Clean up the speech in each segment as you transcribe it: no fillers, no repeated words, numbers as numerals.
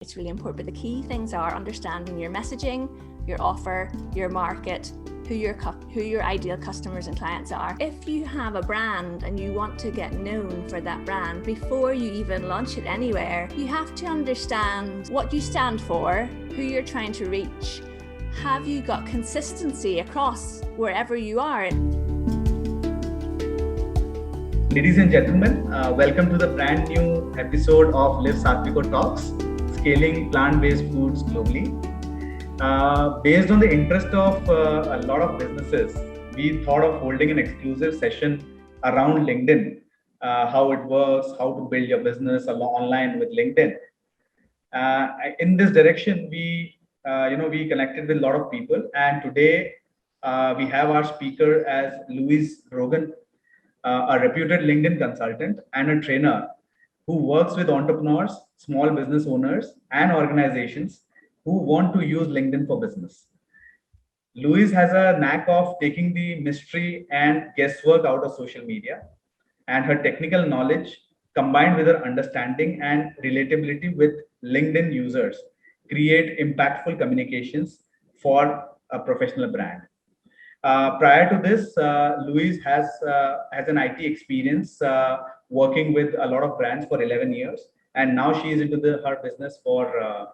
It's really important, but the key things are understanding your messaging, your offer, your market, who your ideal customers and clients are. If you have a brand and you want to get known for that brand before you even launch it anywhere, you have to understand what you stand for, who you're trying to reach. Have you got consistency across wherever you are? Ladies and gentlemen, welcome to the brand new episode of Sattviko Talks, Scaling Plant-Based Foods Globally. Based on the interest of a lot of businesses, we thought of holding an exclusive session around LinkedIn, how it works, how to build your business online with LinkedIn. In this direction, we connected with a lot of people, and today we have our speaker as Louise Rogan, a reputed LinkedIn consultant and a trainer who works with entrepreneurs, small business owners, and organizations who want to use LinkedIn for business. Louise has a knack of taking the mystery and guesswork out of social media, and her technical knowledge combined with her understanding and relatability with LinkedIn users create impactful communications for a professional brand. Prior to this, Louise has an IT experience working with a lot of brands for 11 years, and now she is into her business for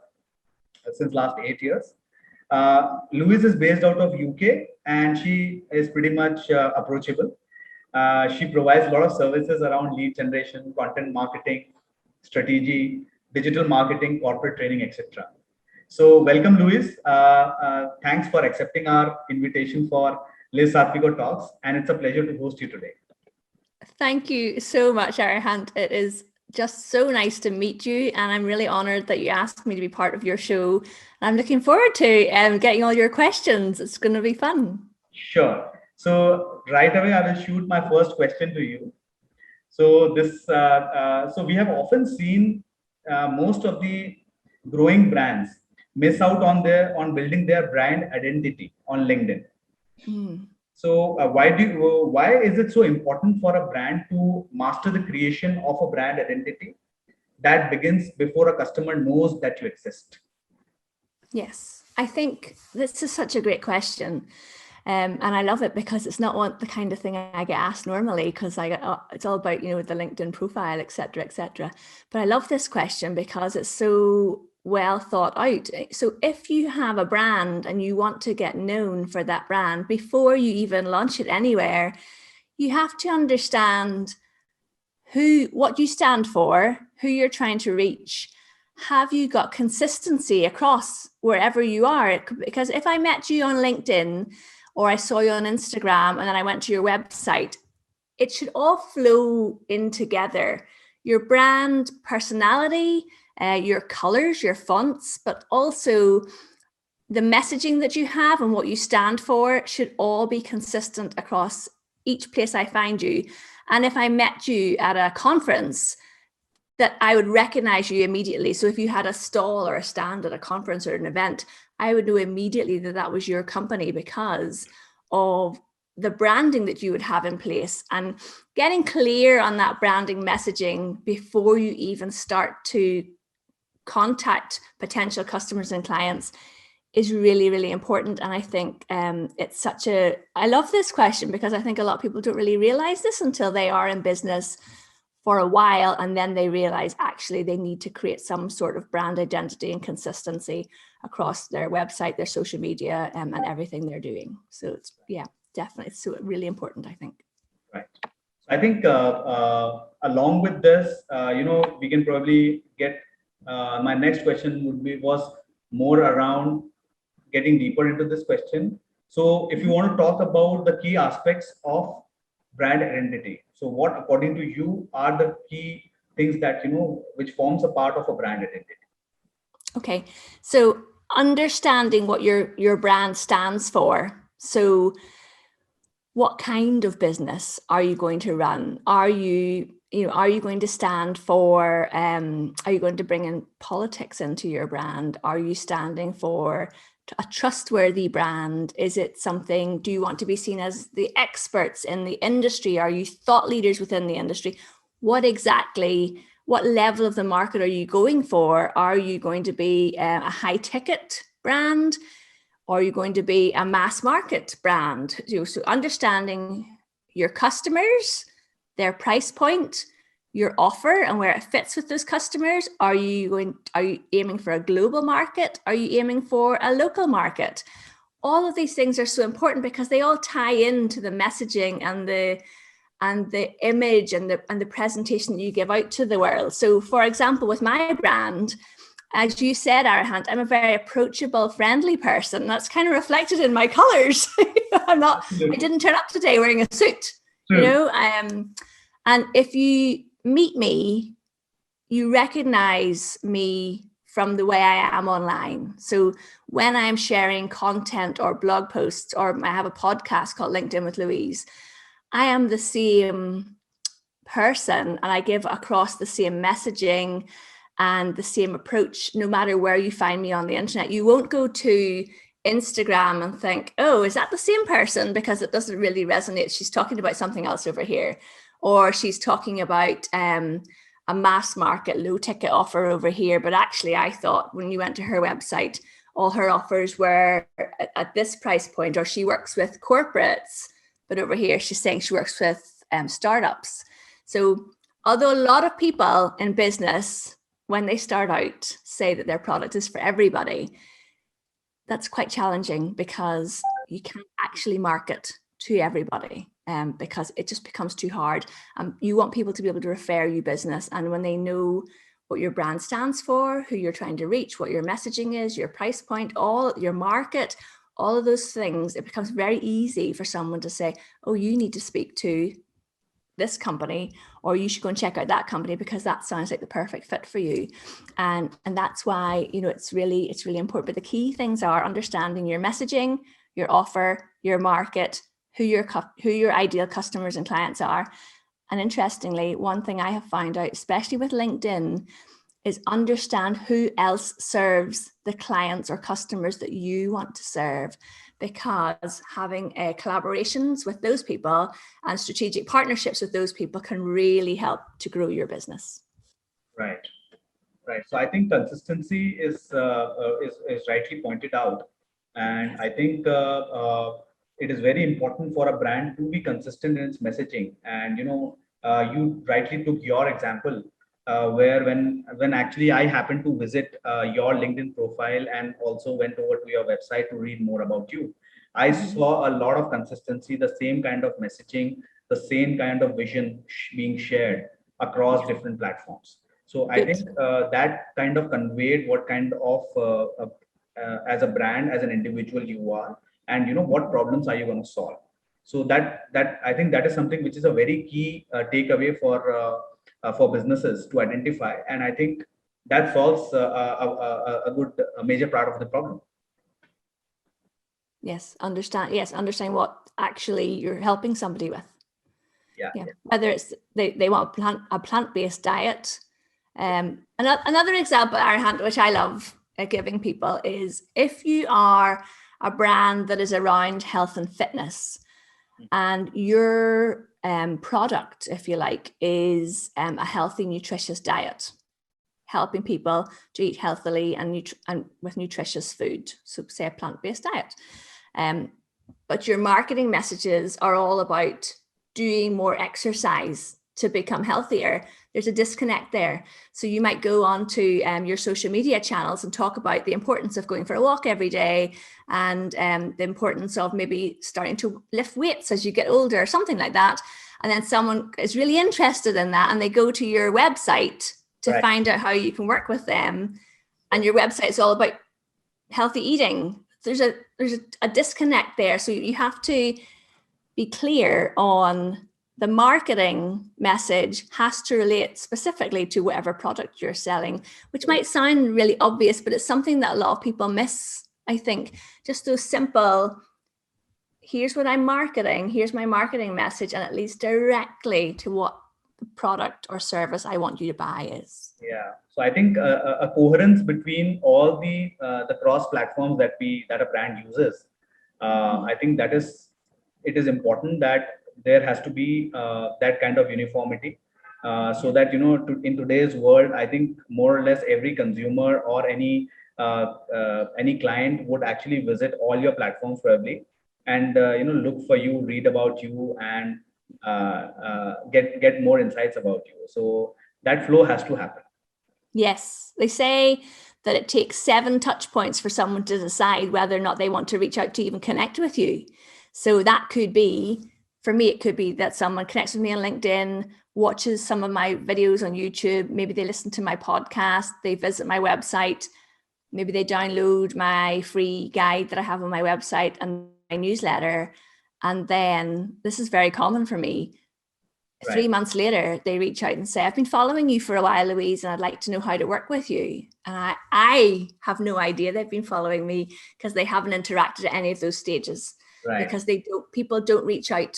since last 8 years. Louise is based out of UK, and she is pretty much approachable. She provides a lot of services around lead generation, content marketing, strategy, digital marketing, corporate training, etc. So welcome, Louise. Thanks for accepting our invitation for Sattviko Talks, and it's a pleasure to host you today. Thank you so much, Arihant. It is just so nice to meet you, and I'm really honored that you asked me to be part of your show. I'm looking forward to getting all your questions. It's going to be fun. Sure. So right away, I will shoot my first question to you. So so we have often seen most of the growing brands miss out on building their brand identity on LinkedIn. So why is it so important for a brand to master the creation of a brand identity that begins before a customer knows that you exist? Yes, I think this is such a great question. And I love it because it's not the kind of thing I get asked normally, because it's all about, the LinkedIn profile, et cetera. But I love this question because it's so well thought out. So if you have a brand and you want to get known for that brand before you even launch it anywhere, you have to understand what you stand for, who you're trying to reach. Have you got consistency across wherever you are? Because if I met you on LinkedIn, or I saw you on Instagram, and then I went to your website, it should all flow in together. Your brand personality, your colors, your fonts, but also the messaging that you have and what you stand for should all be consistent across each place I find you. And if I met you at a conference, that I would recognize you immediately. So if you had a stall or a stand at a conference or an event, I would know immediately that that was your company because of the branding that you would have in place. And getting clear on that branding messaging before you even start to contact potential customers and clients is really, really important. And I think I love this question because I think a lot of people don't really realize this until they are in business for a while, and then they realize actually they need to create some sort of brand identity and consistency across their website, their social media, and everything they're doing. So it's definitely so really important, I think. Right. I think along with this, we can probably get my next question was more around getting deeper into this question. So if you want to talk about the key aspects of brand identity, so what according to you are the key things that which forms a part of a brand identity? Okay, so understanding what your brand stands for. So what kind of business are you going to run? Are you going to stand for, are you going to bring in politics into your brand? Are you standing for a trustworthy brand? Is it something, do you want to be seen as the experts in the industry? Are you thought leaders within the industry? What exactly what level of the market are you going for? Are you going to be a high ticket brand? Or are you going to be a mass market brand? So understanding your customers, their price point, your offer and where it fits with those customers. Are you aiming for a global market? Are you aiming for a local market? All of these things are so important because they all tie into the messaging and the image and the presentation that you give out to the world. So for example, with my brand, as you said, Arahant, I'm a very approachable, friendly person. That's kind of reflected in my colors. I didn't turn up today wearing a suit, you know, and if you meet me, you recognize me from the way I am online. So when I'm sharing content or blog posts, or I have a podcast called LinkedIn with Louise, I am the same person and I give across the same messaging and the same approach, no matter where you find me on the internet. You won't go to Instagram and think, oh, is that the same person? Because it doesn't really resonate. She's talking about something else over here. Or she's talking about a mass market low ticket offer over here. But actually, I thought when you went to her website, all her offers were at this price point, or she works with corporates. But over here, she's saying she works with startups. So although a lot of people in business, when they start out, say that their product is for everybody, that's quite challenging because you can't actually market to everybody because it just becomes too hard. You want people to be able to refer you business. And when they know what your brand stands for, who you're trying to reach, what your messaging is, your price point, all your market, all of those things, it becomes very easy for someone to say, oh, you need to speak to this company, or you should go and check out that company because that sounds like the perfect fit for you. And that's why, you know, it's really important. But the key things are understanding your messaging, your offer, your market, who your ideal customers and clients are. And interestingly, one thing I have found out, especially with LinkedIn, is understand who else serves the clients or customers that you want to serve, because having collaborations with those people and strategic partnerships with those people can really help to grow your business. Right. So I think consistency is rightly pointed out, and I think it is very important for a brand to be consistent in its messaging. And you rightly took your example. Where when actually I happened to visit your LinkedIn profile and also went over to your website to read more about you, I saw a lot of consistency, the same kind of messaging, the same kind of vision being shared across different platforms. So I think that kind of conveyed what kind of as a brand, as an individual you are, and what problems are you going to solve. So that I think that is something which is a very key takeaway for businesses to identify, and I think that solves a major part of the problem. Yes, understand what actually you're helping somebody with. Yeah. Whether it's they want a plant-based diet. Another example, Arahant, which I love giving people, is if you are a brand that is around health and fitness, and your product, if you like, is a healthy, nutritious diet, helping people to eat healthily and with nutritious food. So say a plant-based diet. But your marketing messages are all about doing more exercise to become healthier. There's a disconnect there. So you might go on to your social media channels and talk about the importance of going for a walk every day, and the importance of maybe starting to lift weights as you get older, or something like that. And then someone is really interested in that and they go to your website to find out how you can work with them. And your website is all about healthy eating. There's a disconnect there. So you have to be clear on the marketing message has to relate specifically to whatever product you're selling, which might sound really obvious, but it's something that a lot of people miss, I think. Just those simple, here's what I'm marketing, here's my marketing message, and it leads directly to what the product or service I want you to buy is. Yeah. So I think a coherence between all the cross platforms that a brand uses. I think it is important that there has to be that kind of uniformity. so that, in today's world, I think more or less every consumer or any client would actually visit all your platforms probably, and look for you, read about you, and get more insights about you. So that flow has to happen. Yes, they say that it takes 7 touch points for someone to decide whether or not they want to reach out to even connect with you. So that could be, for me, it could be that someone connects with me on LinkedIn, watches some of my videos on YouTube, maybe they listen to my podcast, they visit my website, maybe they download my free guide that I have on my website and my newsletter. And then, this is very common for me, Right. 3 months later, they reach out and say, I've been following you for a while, Louise, and I'd like to know how to work with you. And I have no idea they've been following me because they haven't interacted at any of those stages. Right. Because people don't reach out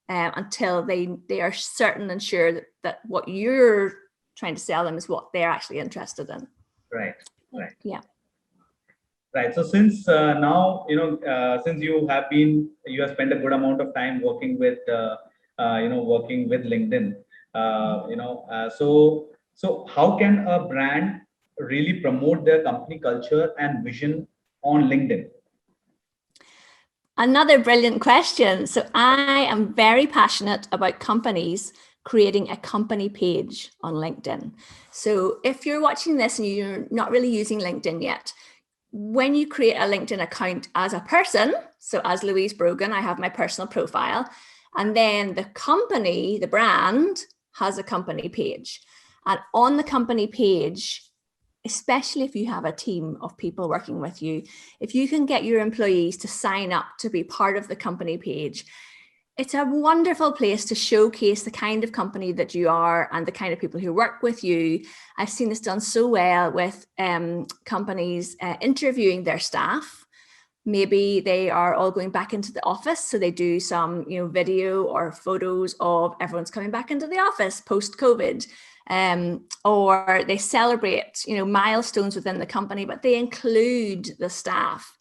until they are certain and sure that what you're trying to sell them is what they're actually interested in. Right. Yeah. Right. So since now, since you have spent a good amount of time working with LinkedIn, so how can a brand really promote their company culture and vision on LinkedIn? Another brilliant question. So I am very passionate about companies creating a company page on LinkedIn. So if you're watching this and you're not really using LinkedIn yet, when you create a LinkedIn account as a person, so as Louise Brogan, I have my personal profile, and then the company, the brand, has a company page. And on the company page, especially if you have a team of people working with you, if you can get your employees to sign up to be part of the company page, it's a wonderful place to showcase the kind of company that you are and the kind of people who work with you. I've seen this done so well with companies interviewing their staff. Maybe they are all going back into the office, so they do some video or photos of everyone's coming back into the office post-COVID. Or they celebrate milestones within the company, but they include the staff.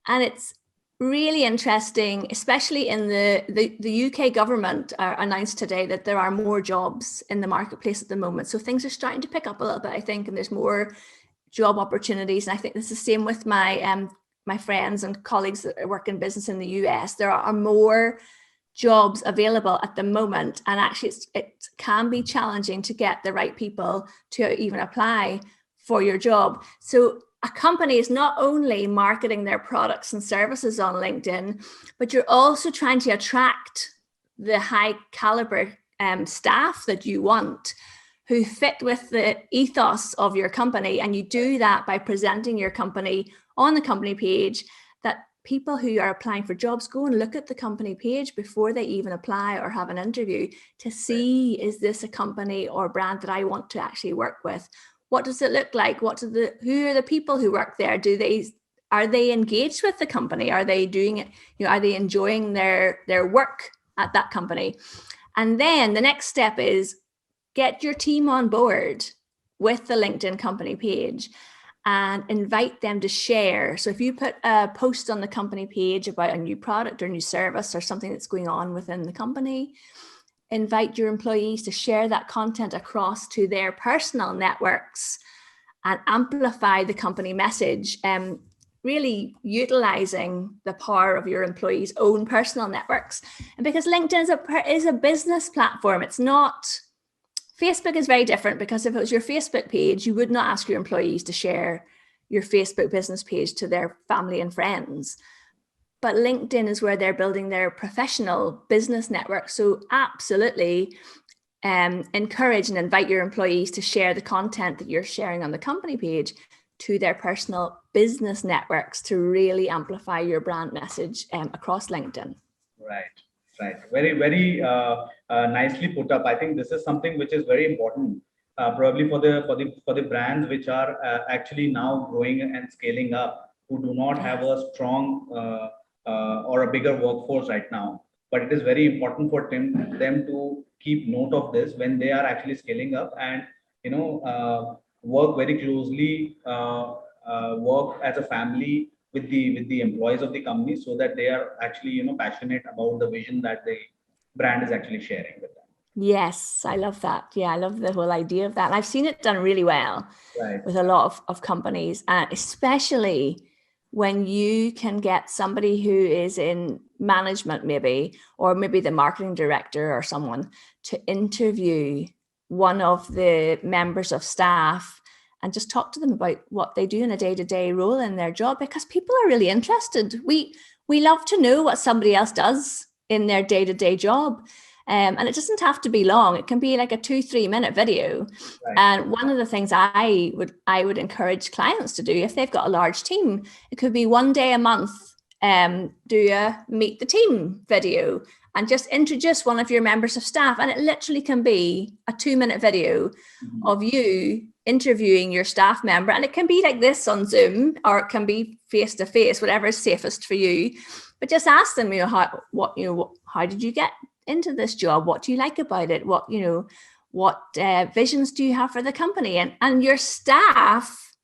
And it's really interesting, especially in the UK government announced today that there are more jobs in the marketplace at the moment. So things are starting to pick up a little bit, I think, and there's more job opportunities. And I think it's the same with my friends and colleagues that work in business in the US. There are more jobs available at the moment, and actually it can be challenging to get the right people to even apply for your job. So a company is not only marketing their products and services on LinkedIn, but you're also trying to attract the high caliber staff that you want, who fit with the ethos of your company. And you do that by presenting your company on the company page, that people who are applying for jobs go and look at the company page before they even apply or have an interview to see, is this a company or brand that I want to actually work with? What does it look like? Who are the people who work there? Are they engaged with the company? Are they doing it? Are they enjoying their work at that company? And then the next step is get your team on board with the LinkedIn company page and invite them to share. So if you put a post on the company page about a new product or new service or something that's going on within the company, invite your employees to share that content across to their personal networks and amplify the company message, really utilizing the power of your employees' own personal networks. And because LinkedIn is a business platform, it's not. Facebook is very different, because if it was your Facebook page, you would not ask your employees to share your Facebook business page to their family and friends. But LinkedIn is where they're building their professional business network. So absolutely encourage and invite your employees to share the content that you're sharing on the company page to their personal business networks to really amplify your brand message across LinkedIn. Right. Very, very nicely put up. I think this is something which is very important, probably for the brands which are actually now growing and scaling up, who do not have a strong or a bigger workforce right now. But it is very important for them to keep note of this when they are actually scaling up, and work very closely, work as a family with the employees of the company, so that they are actually passionate about the vision that the brand is actually sharing with them. Yes, I love that. Yeah, I love the whole idea of that. And I've seen it done really well Right. with a lot of companies, and especially when you can get somebody who is in management maybe, or maybe the marketing director or someone, to interview one of the members of staff and just talk to them about what they do in a day-to-day role in their job, because people are really interested. We love to know what somebody else does in their day-to-day job. And it doesn't have to be long. It can be like a 2-3 minute video. Right. And one of the things I would encourage clients to do, if they've got a large team, it could be one day a month, do a meet the team video and just introduce one of your members of staff. And it literally can be a 2-minute video of you interviewing your staff member. And it can be like this on Zoom, or it can be face to face, whatever is safest for you. But just ask them, how did you get into this job? What do you like about it? What visions do you have for the company? And your staff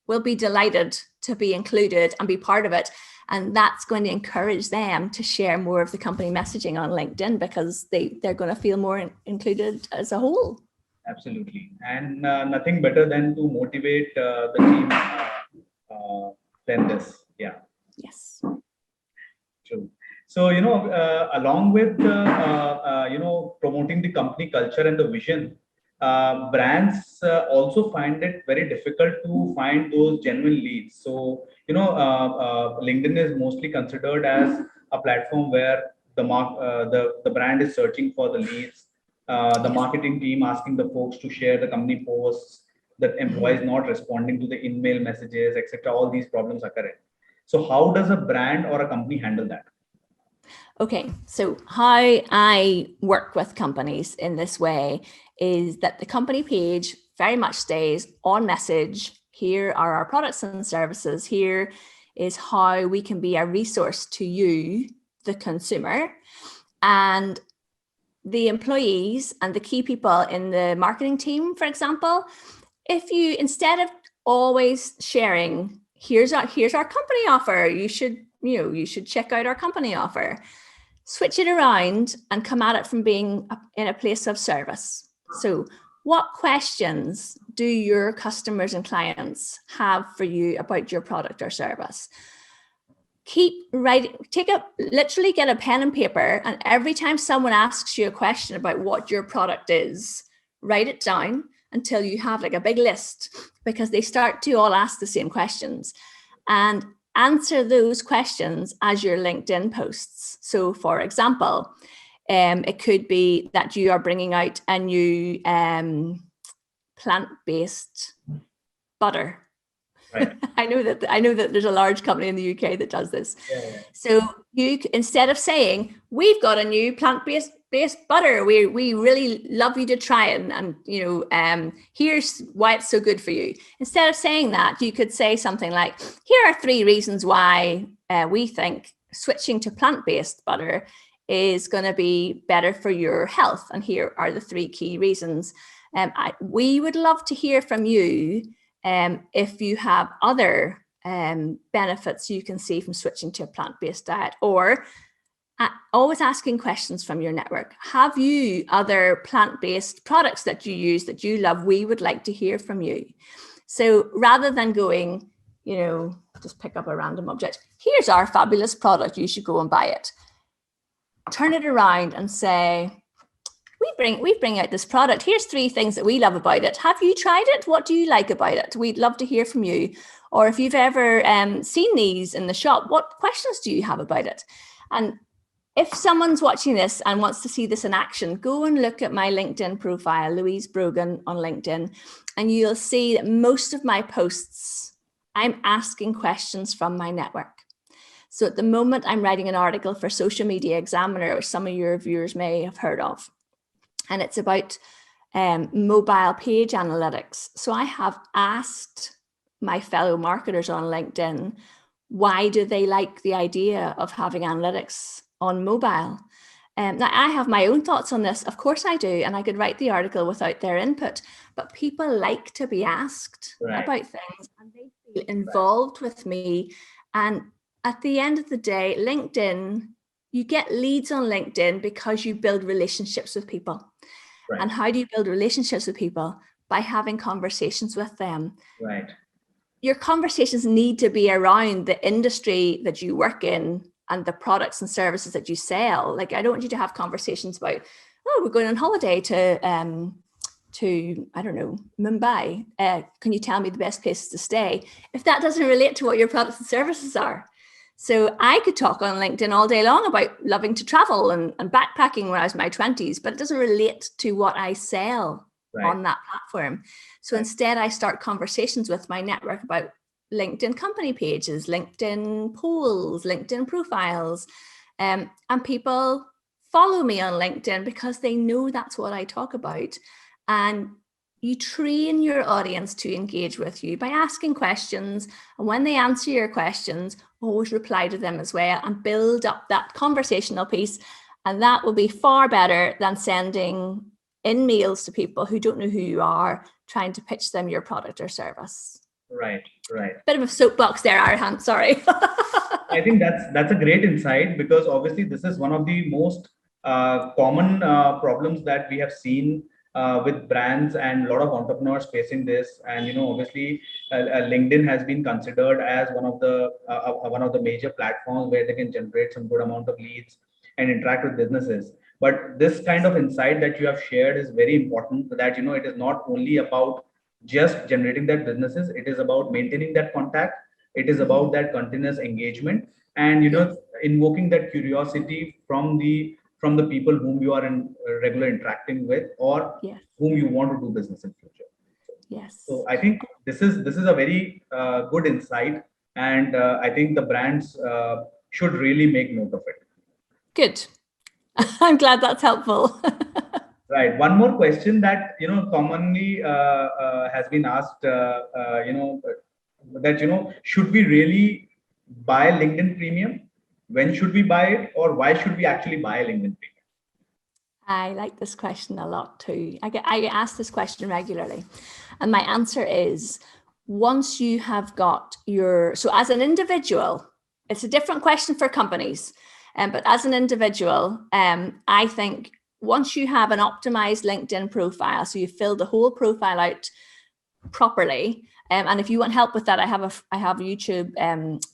will be delighted to be included and be part of it. And that's going to encourage them to share more of the company messaging on LinkedIn, because they're going to feel more included as a whole. Absolutely. And nothing better than to motivate the team than this. Yeah. Yes. True. So, along with, promoting the company culture and the vision, brands also find it very difficult to find those genuine leads. So, LinkedIn is mostly considered as a platform where the brand is searching for the leads, the marketing team asking the folks to share the company posts, that employees not responding to the inMail messages, etc. All these problems are correct. So how does a brand or a company handle that? Okay, so how I work with companies in this way is that the company page very much stays on message. Here are our products and services. Here is how we can be a resource to you, the consumer. And the employees and the key people in the marketing team, for example, if you, instead of always sharing, here's our company offer, you should check out our company offer, switch it around and come at it from being in a place of service. So what questions do your customers and clients have for you about your product or service? Keep writing, literally get a pen and paper, and every time someone asks you a question about what your product is, write it down until you have like a big list, because they start to all ask the same questions, and answer those questions as your LinkedIn posts. So for example, it could be that you are bringing out a new plant-based butter. Right. I know that there's a large company in the UK that does this. Yeah. So you, instead of saying, we've got a new plant-based butter, we really love you to try it, and here's why it's so good for you. Instead of saying that, you could say something like, here are 3 reasons why we think switching to plant-based butter is going to be better for your health, and here are the 3 key reasons. We would love to hear from you if you have other benefits you can see from switching to a plant-based diet, or always asking questions from your network. Have you other plant-based products that you use that you love? We would like to hear from you. So rather than going, just pick up a random object, here's our fabulous product, you should go and buy it. Turn it around and say, we bring out this product. Here's 3 things that we love about it. Have you tried it? What do you like about it? We'd love to hear from you. Or if you've ever seen these in the shop, what questions do you have about it? And if someone's watching this and wants to see this in action, go and look at my LinkedIn profile, Louise Brogan on LinkedIn, and you'll see that most of my posts, I'm asking questions from my network. So at the moment, I'm writing an article for Social Media Examiner, which some of your viewers may have heard of. And it's about mobile page analytics. So I have asked my fellow marketers on LinkedIn, why do they like the idea of having analytics on mobile? Now I have my own thoughts on this. Of course I do. And I could write the article without their input, but people like to be asked about things, and they feel involved with me. And at the end of the day, LinkedIn, you get leads on LinkedIn because you build relationships with people. Right. And how do you build relationships with people? By having conversations with them. Right. Your conversations need to be around the industry that you work in and the products and services that you sell. Like, I don't want you to have conversations about, oh, we're going on holiday to I don't know, Mumbai. Can you tell me the best places to stay? If that doesn't relate to what your products and services are. So I could talk on LinkedIn all day long about loving to travel and backpacking when I was in my 20s, but it doesn't relate to what I sell on that platform. So instead, I start conversations with my network about LinkedIn company pages, LinkedIn polls, LinkedIn profiles, and people follow me on LinkedIn because they know that's what I talk about. And you train your audience to engage with you by asking questions. And when they answer your questions, always reply to them as well and build up that conversational piece. And that will be far better than sending inMails to people who don't know who you are, trying to pitch them your product or service. Right. Bit of a soapbox there, Arhan, sorry. I think that's a great insight, because obviously this is one of the most common problems that we have seen with brands, and a lot of entrepreneurs facing this. And obviously LinkedIn has been considered as one of the major platforms where they can generate some good amount of leads and interact with businesses. But this kind of insight that you have shared is very important, that it is not only about just generating that businesses, it is about maintaining that contact, it is about that continuous engagement, and invoking that curiosity from the people whom you are in regular interacting with, or whom you want to do business in future. Yes. So I think this is a very good insight, and I think the brands should really make note of it. Good. I'm glad that's helpful. Right. One more question that commonly has been asked. That should we really buy LinkedIn Premium? When should we buy it, or why should we actually buy LinkedIn Premium? I like this question a lot too. I get asked this question regularly, and my answer is, once you have got so as an individual, it's a different question for companies, but as an individual, I think once you have an optimized LinkedIn profile, so you fill the whole profile out properly, and if you want help with that, I have YouTube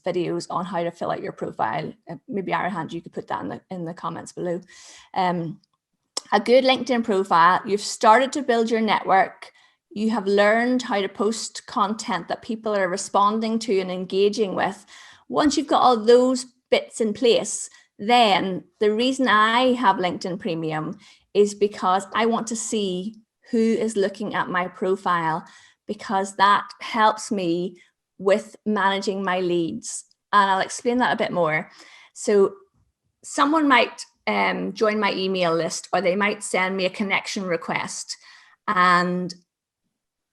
videos on how to fill out your profile. Maybe Arhan, you could put that in the comments below. A good LinkedIn profile, you've started to build your network, you have learned how to post content that people are responding to and engaging with. Once you've got all those bits in place, then the reason I have LinkedIn Premium is because I want to see who is looking at my profile, because that helps me with managing my leads. And I'll explain that a bit more. So someone might join my email list, or they might send me a connection request. And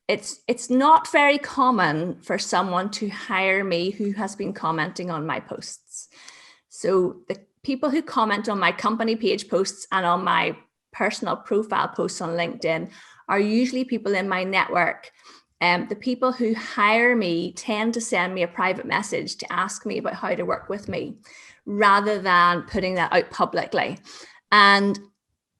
it's not very common for someone to hire me who has been commenting on my posts. So the people who comment on my company page posts and on my personal profile posts on LinkedIn are usually people in my network. The people who hire me tend to send me a private message to ask me about how to work with me, rather than putting that out publicly. And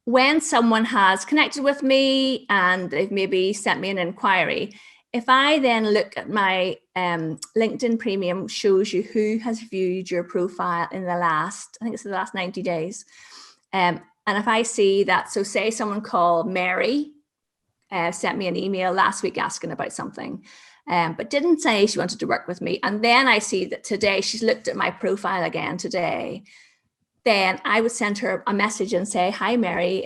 when someone has connected with me and they've maybe sent me an inquiry, if I then look at my LinkedIn Premium, shows you who has viewed your profile in the last 90 days. And if I see that, so say someone called Mary sent me an email last week asking about something, but didn't say she wanted to work with me. And then I see that today she's looked at my profile again today. Then I would send her a message and say, "Hi, Mary,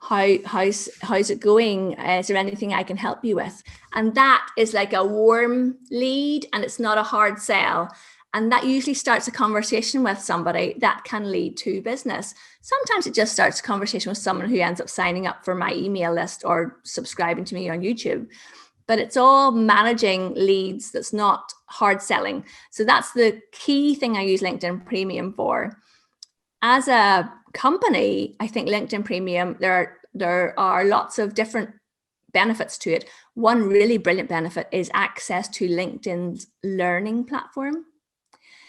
how's it going? Is there anything I can help you with?" And that is like a warm lead, and it's not a hard sell. And that usually starts a conversation with somebody that can lead to business. Sometimes it just starts a conversation with someone who ends up signing up for my email list or subscribing to me on YouTube. But it's all managing leads. That's not hard selling. So that's the key thing I use LinkedIn Premium for. As a company, I think LinkedIn Premium, there are lots of different benefits to it. One really brilliant benefit is access to LinkedIn's learning platform.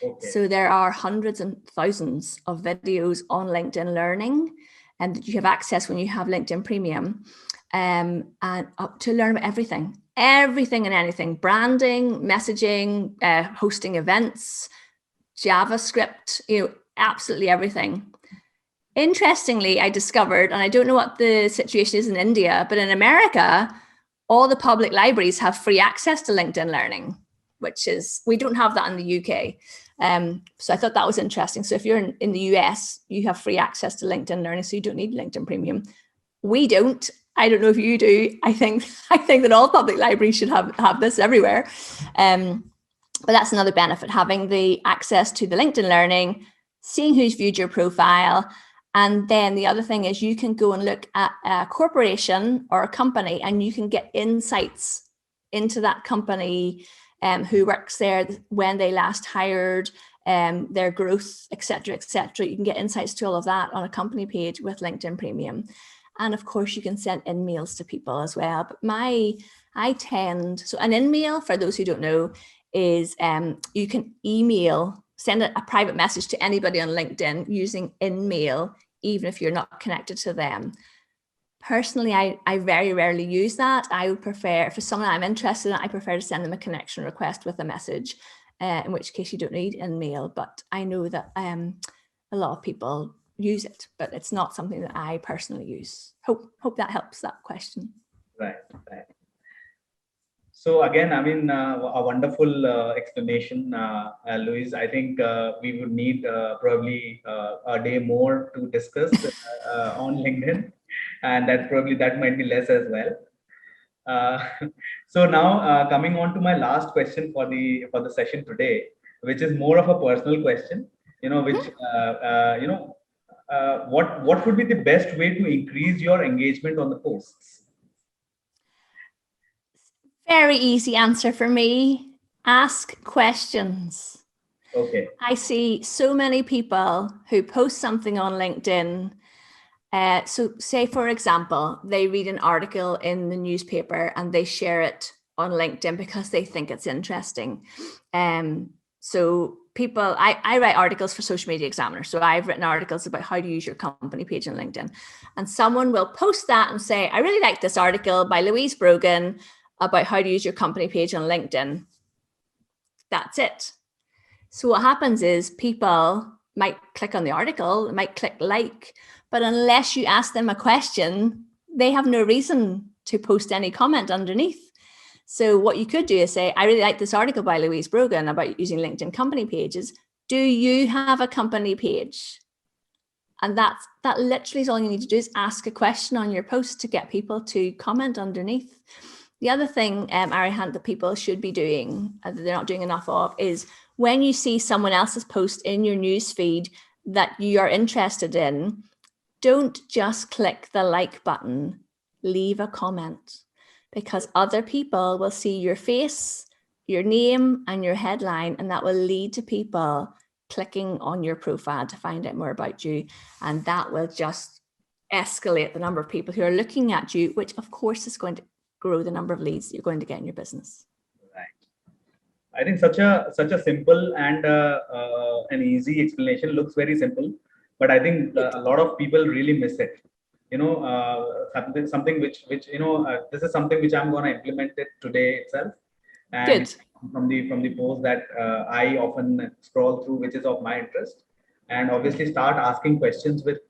Okay. So there are hundreds and thousands of videos on LinkedIn Learning. and that you have access when you have LinkedIn Premium, and up to learn about everything and anything: branding, messaging, hosting events, JavaScript, absolutely everything. Interestingly, I discovered, and I don't know what the situation is in India, but in America, all the public libraries have free access to LinkedIn Learning, we don't have that in the UK. So I thought that was interesting. So if you're in the US, you have free access to LinkedIn Learning, so you don't need LinkedIn Premium. We don't. I don't know if you do. I think that all public libraries should have this everywhere. But that's another benefit, having the access to the LinkedIn Learning, seeing who's viewed your profile. And then the other thing is you can go and look at a corporation or a company, and you can get insights into that company, who works there, when they last hired, their growth, et cetera, et cetera. You can get insights to all of that on a company page with LinkedIn Premium. And of course, you can send inMails to people as well. But so an inMail, for those who don't know, is you can send a private message to anybody on LinkedIn using inMail, even if you're not connected to them. Personally, I very rarely use that. I would prefer, for someone I'm interested in, I prefer to send them a connection request with a message, in which case you don't need inMail. But I know that a lot of people use it, but it's not something that I personally use. Hope that helps that question. Right. So again, I mean, a wonderful explanation, Louise. I think we would need probably a day more to discuss on LinkedIn, and that might be less as well. So now coming on to my last question for the session today, which is more of a personal question. What would be the best way to increase your engagement on the posts? Very easy answer for me. Ask questions. Okay. I see so many people who post something on LinkedIn. So say, for example, they read an article in the newspaper and they share it on LinkedIn because they think it's interesting. So people, I write articles for Social Media Examiner. So I've written articles about how to use your company page on LinkedIn. And someone will post that and say, I really like this article by Louise Brogan about how to use your company page on LinkedIn. That's it. So what happens is people might click on the article, might click like, but unless you ask them a question, they have no reason to post any comment underneath. So what you could do is say, I really like this article by Louise Brogan about using LinkedIn company pages. Do you have a company page? And that literally is all you need to do, is ask a question on your post to get people to comment underneath. The other thing, Arihant, that people should be doing, that they're not doing enough of, is when you see someone else's post in your news feed that you are interested in, don't just click the like button, leave a comment, because other people will see your face, your name, and your headline, and that will lead to people clicking on your profile to find out more about you. And that will just escalate the number of people who are looking at you, which of course is going to grow the number of leads that you're going to get in your business. Right. I think such a simple and an easy explanation. Looks very simple, but I think a lot of people really miss it. Something which this is something which I'm going to implement it today itself. And good. From the post that I often scroll through, which is of my interest, and obviously start asking questions with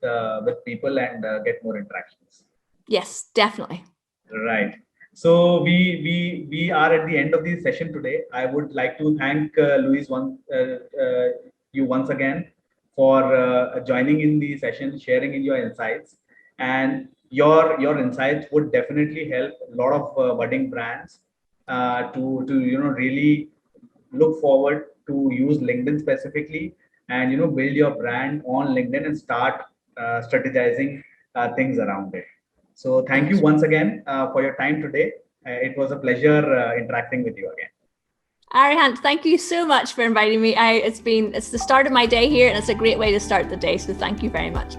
people and get more interactions. Yes, definitely. Right. So we are at the end of the session today. I would like to thank Louise you once again for joining in the session, sharing in your insights, and your insights would definitely help a lot of budding brands to really look forward to use LinkedIn specifically, and build your brand on LinkedIn and start strategizing things around it. So thank you once again for your time today. It was a pleasure interacting with you again. Arihant, thank you so much for inviting me. It's the start of my day here, and it's a great way to start the day. So thank you very much.